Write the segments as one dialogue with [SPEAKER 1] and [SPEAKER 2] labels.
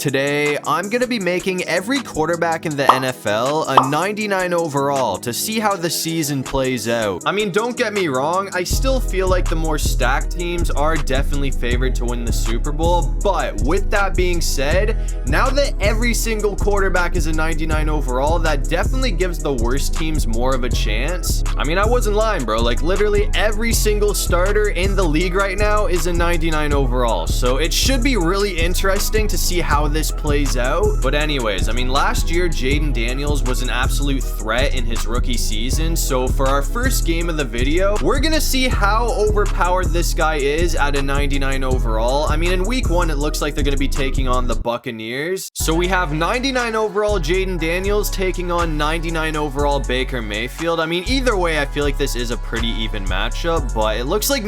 [SPEAKER 1] today I'm gonna be making every quarterback in the NFL a 99 overall to see how the season plays out. I mean, don't get me wrong, I still feel like the more stacked teams are definitely favored to win the Super Bowl, but with that being said, now that every single quarterback is a 99 overall, that definitely gives the worst teams more of a chance. I mean, I wasn't lying, bro. Like, literally every single starter in the league right now is a 99 overall, so it should be really interesting to see how this plays out. But anyways, I mean, last year Jayden Daniels was an absolute threat in his rookie season, so for our first game of the video, we're gonna see how overpowered this guy is at a 99 overall. I mean, in week 1 it looks like they're gonna be taking on the Buccaneers, so we have 99 overall Jayden Daniels taking on 99 overall Baker Mayfield. I mean, either way, I feel like this is a pretty even matchup, but it looks like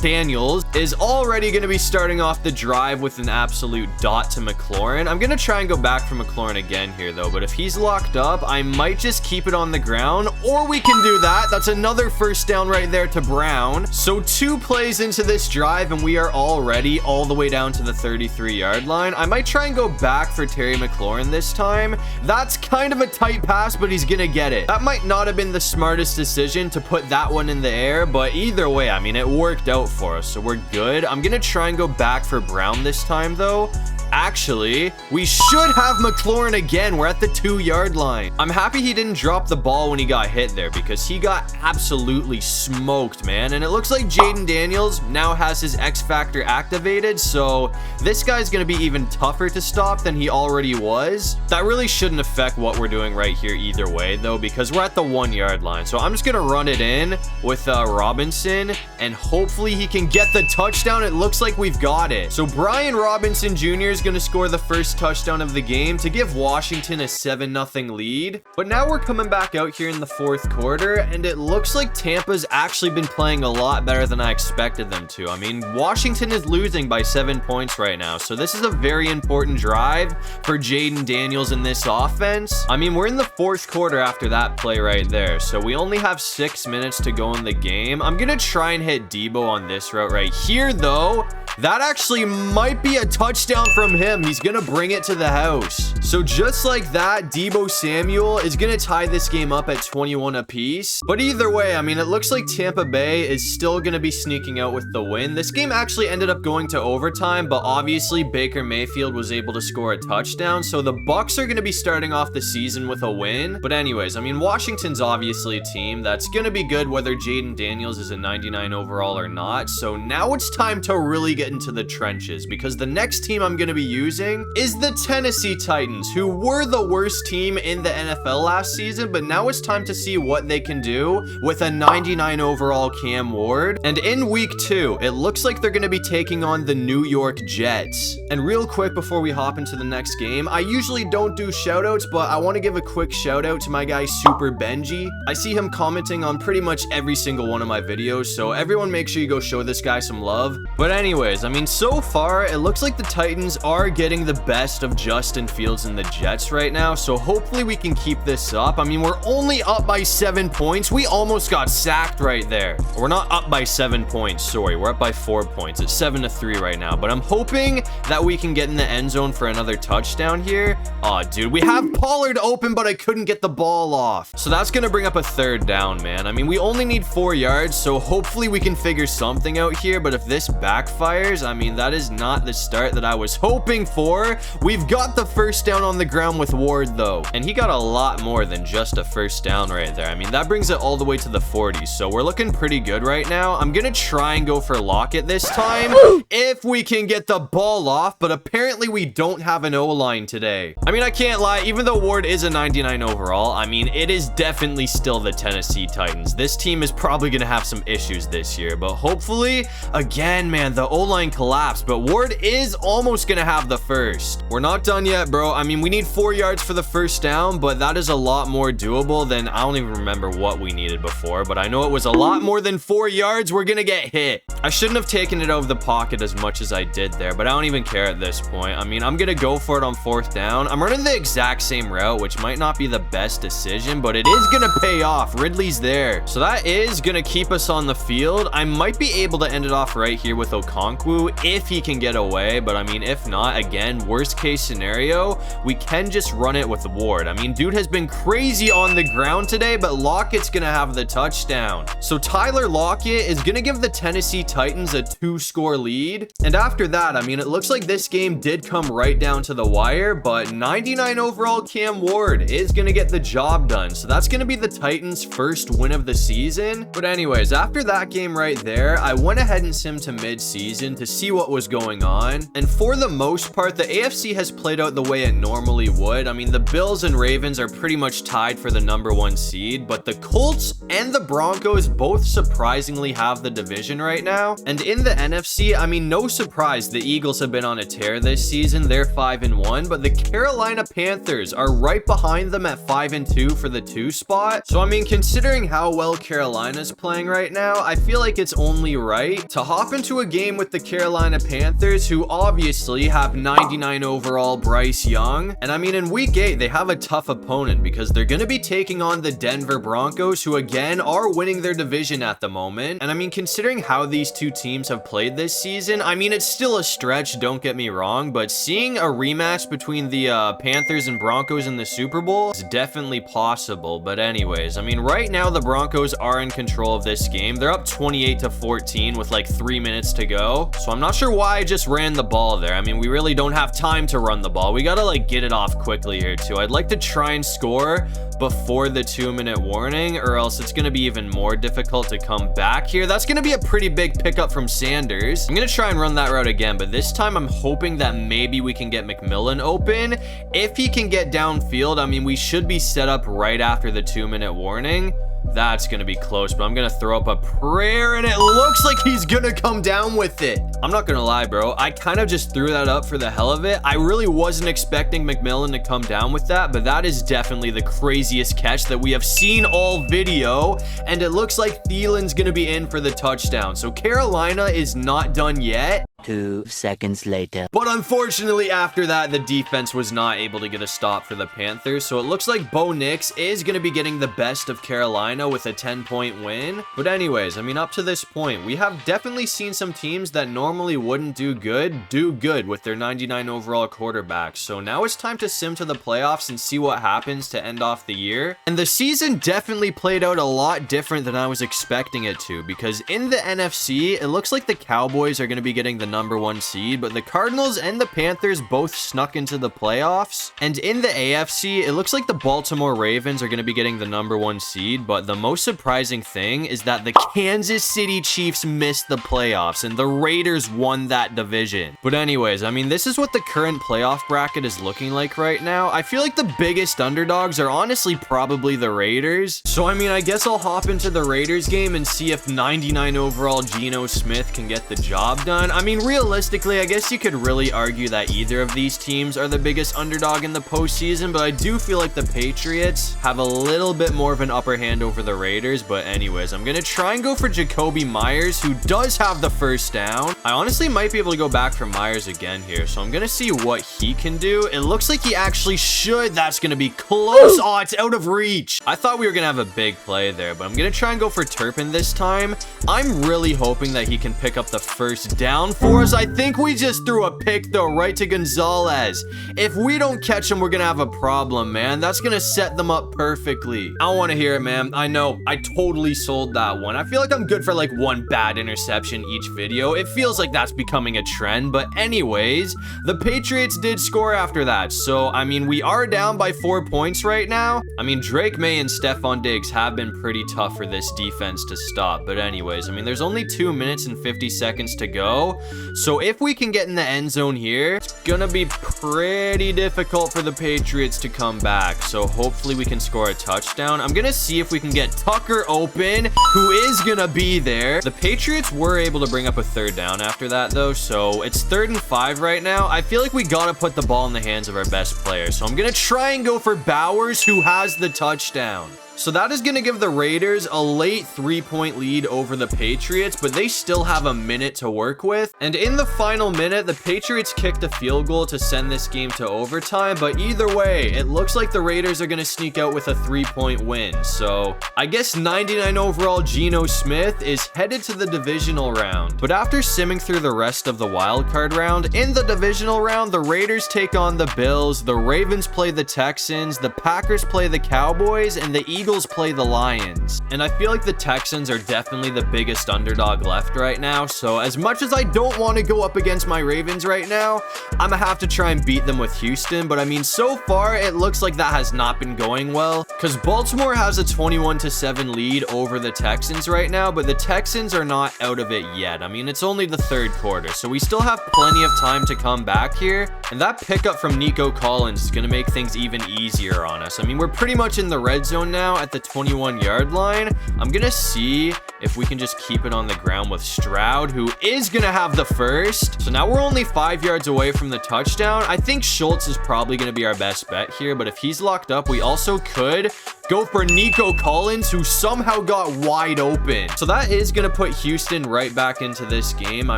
[SPEAKER 1] Daniels is already going to be starting off the drive with an absolute dot to McLaurin. I'm going to try and go back for McLaurin again here, though, but if he's locked up, I might just keep it on the ground, or we can do that. That's another first down right there to Brown. So 2 plays into this drive, and we are already all the way down to the 33-yard line. I might try and go back for Terry McLaurin this time. That's kind of a tight pass, but he's going to get it. That might not have been the smartest decision to put that one in the air, but either way, I mean, it worked out for us, so we're good. I'm gonna try and go back for Brown this time, though. Actually, we should have McLaurin again. We're at the 2-yard line. I'm happy he didn't drop the ball when he got hit there, because he got absolutely smoked, man. And it looks like Jayden Daniels now has his X Factor activated, so this guy's gonna be even tougher to stop than he already was. That really shouldn't affect what we're doing right here either way, though, because we're at the 1-yard line. So I'm just gonna run it in with Robinson, and hopefully he can get the touchdown. It looks like we've got it. So Brian Robinson Jr. is going to score the first touchdown of the game to give Washington a 7-0 lead. But now we're coming back out here in the 4th quarter, and it looks like Tampa's actually been playing a lot better than I expected them to. I mean, Washington is losing by 7 points right now, so this is a very important drive for Jayden Daniels in this offense. I mean, we're in the 4th quarter after that play right there, so we only have 6 minutes to go in the game. I'm going to try and hit Debo on this route right here, though. That actually might be a touchdown from him. He's gonna bring it to the house. So just like that, Debo Samuel is gonna tie this game up at 21 apiece. But either way, I mean, it looks like Tampa Bay is still gonna be sneaking out with the win. This game actually ended up going to overtime, but obviously Baker Mayfield was able to score a touchdown, so the Bucs are gonna be starting off the season with a win. But anyways, I mean, Washington's obviously a team that's gonna be good whether Jayden Daniels is a 99 overall or not. So now it's time to really get into the trenches, because the next team I'm going to be using is the Tennessee Titans, who were the worst team in the NFL last season, but now it's time to see what they can do with a 99 overall Cam Ward. And in week 2, it looks like they're going to be taking on the New York Jets. And real quick before we hop into the next game, I usually don't do shoutouts, but I want to give a quick shout out to my guy Super Benji. I see him commenting on pretty much every single one of my videos, so everyone make sure you go show this guy some love. But anyways, I mean, so far, it looks like the Titans are getting the best of Justin Fields and the Jets right now, so hopefully we can keep this up. I mean, we're only up by 7 points. We almost got sacked right there. We're not up by 7 points, sorry. We're up by 4 points. It's 7-3 right now, but I'm hoping that we can get in the end zone for another touchdown here. Oh, dude, we have Pollard open, but I couldn't get the ball off. So that's going to bring up a 3rd down, man. I mean, we only need 4 yards, so hopefully we can figure something out here, but if this backfires, I mean, that is not the start that I was hoping for. We've got the first down on the ground with Ward, though, and he got a lot more than just a first down right there. I mean, that brings it all the way to the 40s, so we're looking pretty good right now. I'm gonna try and go for Lockett this time if we can get the ball off, but apparently we don't have an O-line today. I mean, I can't lie, even though Ward is a 99 overall, I mean, it is definitely still the Tennessee Titans. This team is probably gonna have some issues this year, but hopefully, again, man, the O-line collapsed, but Ward is almost gonna have the first. We're not done yet, bro. I mean, we need 4 yards for the first down, but that is a lot more doable than, I don't even remember what we needed before, but I know it was a lot more than 4 yards. We're gonna get hit. I shouldn't have taken it out of the pocket as much as I did there, but I don't even care at this point. I mean, I'm gonna go for it on 4th down. I'm running the exact same route, which might not be the best decision, but it is gonna pay off. Ridley's there, so that is gonna keep us on the field. I might be able to end it off right here with Okonkwo if he can get away, but I mean, if not, again, worst case scenario, we can just run it with Ward. I mean, dude has been crazy on the ground today, but Lockett's gonna have the touchdown. So Tyler Lockett is gonna give the Tennessee Titans a 2-score lead. And after that, I mean, it looks like this game did come right down to the wire, but 99 overall Cam Ward is gonna get the job done. So that's gonna be the Titans' first win of the season. But anyways, after that game right there, I went ahead and simmed to mid-season to see what was going on. And for the most part, the AFC has played out the way it normally would. I mean, the Bills and Ravens are pretty much tied for the #1 seed, but the Colts and the Broncos both surprisingly have the division right now. And in the NFC, I mean, no surprise, the Eagles have been on a tear this season. They're 5-1, but the Carolina Panthers are right behind them at 5-2 for the 2 spot. So I mean, considering how well Carolina's playing right now, I feel like it's only right to hop into a game with the Carolina Panthers, who obviously have 99 overall Bryce Young. And I mean, in week 8, they have a tough opponent because they're going to be taking on the Denver Broncos, who again are winning their division at the moment. And I mean, considering how these two teams have played this season, I mean, it's still a stretch, don't get me wrong, but seeing a rematch between the Panthers and Broncos in the Super Bowl is definitely possible. But anyways, I mean, right now the Broncos are in control of this game. They're up 28-14 with like 3 minutes to go. So I'm not sure why I just ran the ball there. I mean, we really don't have time to run the ball. We gotta like get it off quickly here too. I'd like to try and score before the 2-minute warning, or else it's going to be even more difficult to come back here. That's going to be a pretty big pickup from Sanders. I'm going to try and run that route again, but this time I'm hoping that maybe we can get McMillan open. If he can get downfield, I mean, we should be set up right after the 2-minute warning. That's going to be close, but I'm going to throw up a prayer, and it looks like he's going to come down with it. I'm not going to lie, bro. I kind of just threw that up for the hell of it. I really wasn't expecting McMillan to come down with that, but that is definitely the craziest catch that we have seen all video, and it looks like Thielen's going to be in for the touchdown. So Carolina is not done yet.
[SPEAKER 2] 2 seconds later.
[SPEAKER 1] But unfortunately, after that, the defense was not able to get a stop for the Panthers. So it looks like Bo Nix is going to be getting the best of Carolina with a 10-point win. But anyways, I mean, up to this point, we have definitely seen some teams that normally wouldn't do good with their 99 overall quarterbacks. So now it's time to sim to the playoffs and see what happens to end off the year. And the season definitely played out a lot different than I was expecting it to, because in the NFC, it looks like the Cowboys are going to be getting the #1 seed, but the Cardinals and the Panthers both snuck into the playoffs. And in the AFC, it looks like the Baltimore Ravens are going to be getting the #1 seed, but the most surprising thing is that the Kansas City Chiefs missed the playoffs and the Raiders won that division. But anyways, I mean, this is what the current playoff bracket is looking like right now. I feel like the biggest underdogs are honestly probably the Raiders. So I mean, I guess I'll hop into the Raiders game and see if 99 overall Geno Smith can get the job done. I mean, realistically, I guess you could really argue that either of these teams are the biggest underdog in the postseason, but I do feel like the Patriots have a little bit more of an upper hand over the Raiders. But anyways, I'm going to try and go for Jacoby Myers, who does have the first down. I honestly might be able to go back for Myers again here, so I'm going to see what he can do. It looks like he actually should. That's going to be close. Oh, it's out of reach. I thought we were going to have a big play there, but I'm going to try and go for Turpin this time. I'm really hoping that he can pick up the first down for us. I think we just threw a pick though right to Gonzalez. If we don't catch him, we're gonna have a problem, man. That's gonna set them up perfectly. I don't want to hear it, man. I know I totally sold that one. I feel like I'm good for like one bad interception each video. It feels like that's becoming a trend. But anyways, the Patriots did score after that, so I mean, we are down by 4 points right now. I mean, Drake May and Stephon Diggs have been pretty tough for this defense to stop. But anyways, I mean, there's only 2 minutes and 50 seconds to go. So if we can get in the end zone here, it's gonna be pretty difficult for the Patriots to come back. So hopefully we can score a touchdown. I'm gonna see if we can get Tucker open, who is gonna be there. The Patriots were able to bring up a third down after that though, so it's 3rd and 5 right now. I feel like we gotta put the ball in the hands of our best player. So I'm gonna try and go for Bowers, who has the touchdown. So that is going to give the Raiders a late 3-point lead over the Patriots, but they still have a minute to work with. And in the final minute, the Patriots kicked a field goal to send this game to overtime. But either way, it looks like the Raiders are going to sneak out with a 3-point win. So I guess 99 overall Geno Smith is headed to the divisional round. But after simming through the rest of the wildcard round, in the divisional round, the Raiders take on the Bills, the Ravens play the Texans, the Packers play the Cowboys, and the Eagles play the Lions. And I feel like the Texans are definitely the biggest underdog left right now. So as much as I don't want to go up against my Ravens right now, I'm gonna have to try and beat them with Houston. But I mean, so far it looks like that has not been going well, because Baltimore has a 21-7 lead over the Texans right now, but the Texans are not out of it yet. I mean, it's only the third quarter, so we still have plenty of time to come back here. And that pickup from Nico Collins is gonna make things even easier on us. I mean, we're pretty much in the red zone now at the 21-yard line. I'm gonna see if we can just keep it on the ground with Stroud, who is gonna have the first. So now we're only 5 yards away from the touchdown. I think Schultz is probably gonna be our best bet here, but if he's locked up, we also could go for Nico Collins, who somehow got wide open. So that is going to put Houston right back into this game. I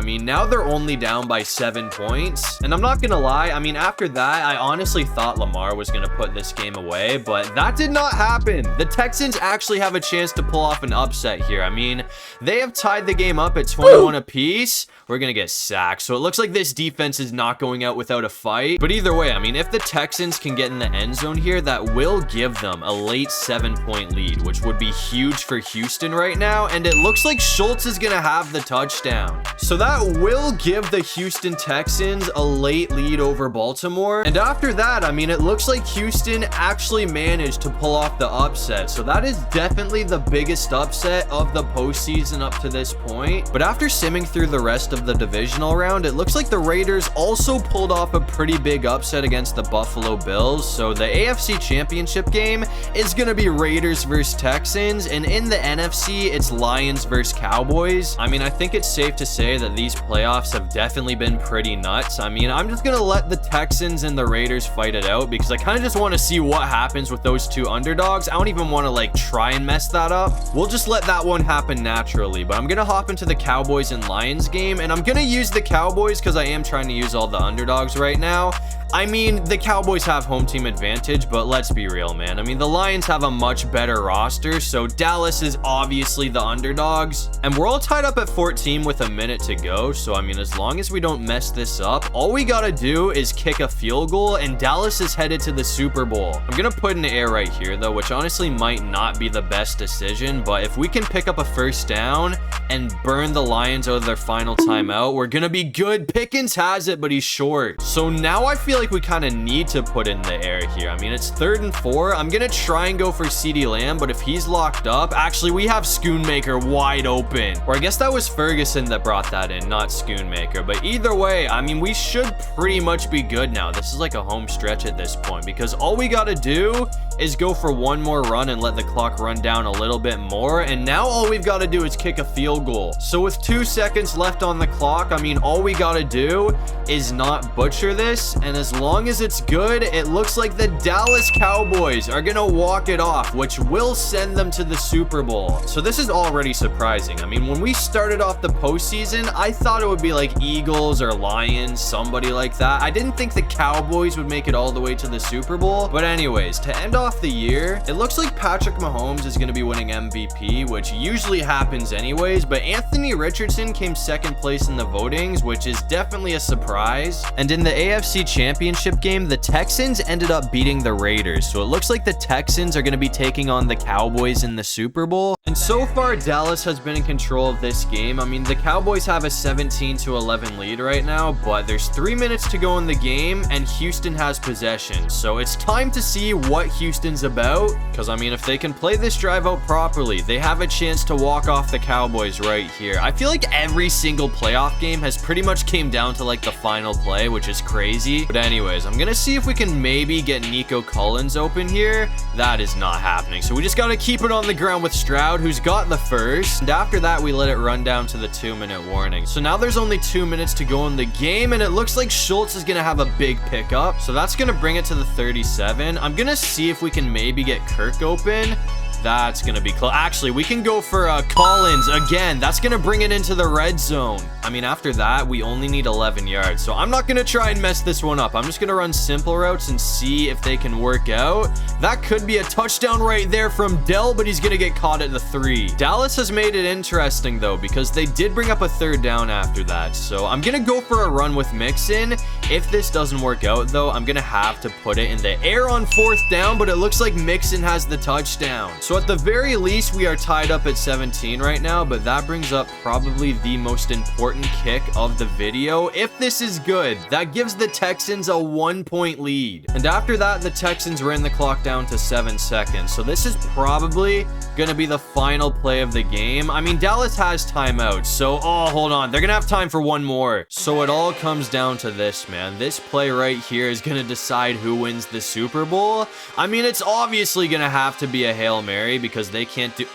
[SPEAKER 1] mean, now they're only down by 7 points. And I'm not going to lie, I mean, after that, I honestly thought Lamar was going to put this game away, but that did not happen. The Texans actually have a chance to pull off an upset here. I mean, they have tied the game up at 21 apiece. We're going to get sacked. So it looks like this defense is not going out without a fight. But either way, I mean, if the Texans can get in the end zone here, that will give them a late 7-point lead, which would be huge for Houston right now. And it looks like Schultz is going to have the touchdown. So that will give the Houston Texans a late lead over Baltimore. And after that, I mean, it looks like Houston actually managed to pull off the upset. So that is definitely the biggest upset of the postseason up to this point. But after simming through the rest of the divisional round, it looks like the Raiders also pulled off a pretty big upset against the Buffalo Bills. So the AFC Championship game is going to be Raiders versus Texans, and in the NFC, it's Lions versus Cowboys. I mean, I think it's safe to say that these playoffs have definitely been pretty nuts. I mean, I'm just going to let the Texans and the Raiders fight it out, because I kind of just want to see what happens with those two underdogs. I don't even want to like try and mess that up. We'll just let that one happen naturally. But I'm going to hop into the Cowboys and Lions game, and I'm going to use the Cowboys because I am trying to use all the underdogs right now. I mean, the Cowboys have home team advantage, but let's be real, man. I mean, the Lions have a much better roster, so Dallas is obviously the underdogs. And we're all tied up at 14 with a minute to go, so I mean, as long as we don't mess this up, all we gotta do is kick a field goal, and Dallas is headed to the Super Bowl. I'm gonna put an air right here, though, which honestly might not be the best decision, but if we can pick up a first down and burn the Lions out of their final timeout, we're gonna be good. Pickens has it, but he's short. So now I feel like we kind of need to put in the air here. I mean, it's 3rd and 4. I'm gonna try and go for CeeDee Lamb, but if he's locked up, actually we have Schoonmaker wide open. Or I guess that was Ferguson that brought that in, not Schoonmaker. But either way, I mean, we should pretty much be good now. This is like a home stretch at this point, because all we gotta do is go for one more run and let the clock run down a little bit more. And now all we've got to do is kick a field goal. So with 2 seconds left on the clock, I mean, all we got to do is not butcher this. And as long as it's good, it looks like the Dallas Cowboys are going to walk it off, which will send them to the Super Bowl. So this is already surprising. I mean, when we started off the postseason, I thought it would be like Eagles or Lions, somebody like that. I didn't think the Cowboys would make it all the way to the Super Bowl. But anyways, to end off the year, it looks like Patrick Mahomes is going to be winning MVP, which usually happens anyways, but Anthony Richardson came 2nd place in the votings, which is definitely a surprise. And in the AFC Championship game, the Texans ended up beating the Raiders, so it looks like the Texans are going to be taking on the Cowboys in the Super Bowl. And so far, Dallas has been in control of this game. I mean, the Cowboys have a 17-11 lead right now, but there's 3 minutes to go in the game, and Houston has possession, so it's time to see what Houston's about, because I mean, if they can play this drive out properly, they have a chance to walk off the Cowboys right here. I feel like every single playoff game has pretty much came down to like the final play, which is crazy. But anyways, I'm gonna see if we can maybe get Nico Collins open here. That is not happening, so we just got to keep it on the ground with Stroud, who's got the first, and after that we let it run down to the 2-minute warning. So now there's only 2 minutes to go in the game, and it looks like Schultz is gonna have a big pickup, so that's gonna bring it to the 37. I'm gonna see if we can maybe get Kirk open. That's going to be close. Actually, we can go for Collins again. That's going to bring it into the red zone. I mean, after that, we only need 11 yards. So I'm not going to try and mess this one up. I'm just going to run simple routes and see if they can work out. That could be a touchdown right there from Dell, but he's going to get caught at the 3. Dallas has made it interesting, though, because they did bring up a 3rd down after that. So I'm going to go for a run with Mixon. If this doesn't work out, though, I'm going to have to put it in the air on 4th down, but it looks like Mixon has the touchdown. So at the very least, we are tied up at 17 right now, but that brings up probably the most important kick of the video. If this is good, that gives the Texans a 1-point lead. And after that, the Texans ran the clock down to 7 seconds. So this is probably going to be the final play of the game. I mean, Dallas has timeouts, so, oh, hold on. They're going to have time for one more. So it all comes down to this, man. This play right here is going to decide who wins the Super Bowl. I mean, it's obviously going to have to be a Hail Mary because they can't do...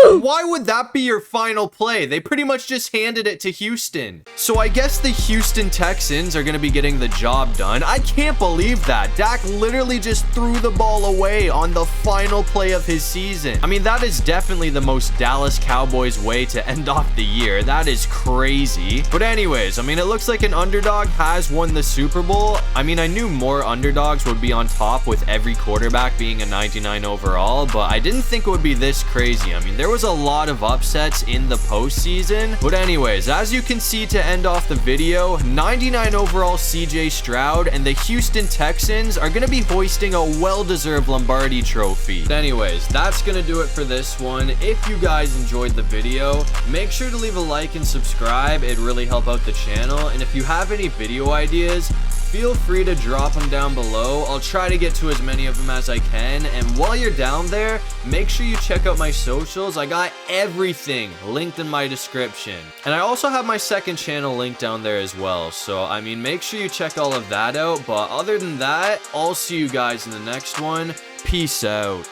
[SPEAKER 1] Why would that be your final play? They pretty much just handed it to Houston. So I guess the Houston Texans are going to be getting the job done. I can't believe that. Dak literally just threw the ball away on the final play of his season. I mean, that is definitely the most Dallas Cowboys way to end off the year. That is crazy. But anyways, I mean, it looks like an underdog has won the Super Bowl. I mean, I knew more underdogs would be on top with every quarterback being a 99 overall, but I didn't think it would be this crazy. I mean, there was a lot of upsets in the postseason. But anyways, as you can see to end off the video, 99 overall CJ Stroud and the Houston Texans are going to be hoisting a well-deserved Lombardi trophy. But anyways, that's going to do it for this one. If you guys enjoyed the video, make sure to leave a like and subscribe. It'd really help out the channel. And if you have any video ideas, feel free to drop them down below. I'll try to get to as many of them as I can. And while you're down there, make sure you check out my socials. I got everything linked in my description. And I also have my second channel linked down there as well. So, I mean, make sure you check all of that out. But other than that, I'll see you guys in the next one. Peace out.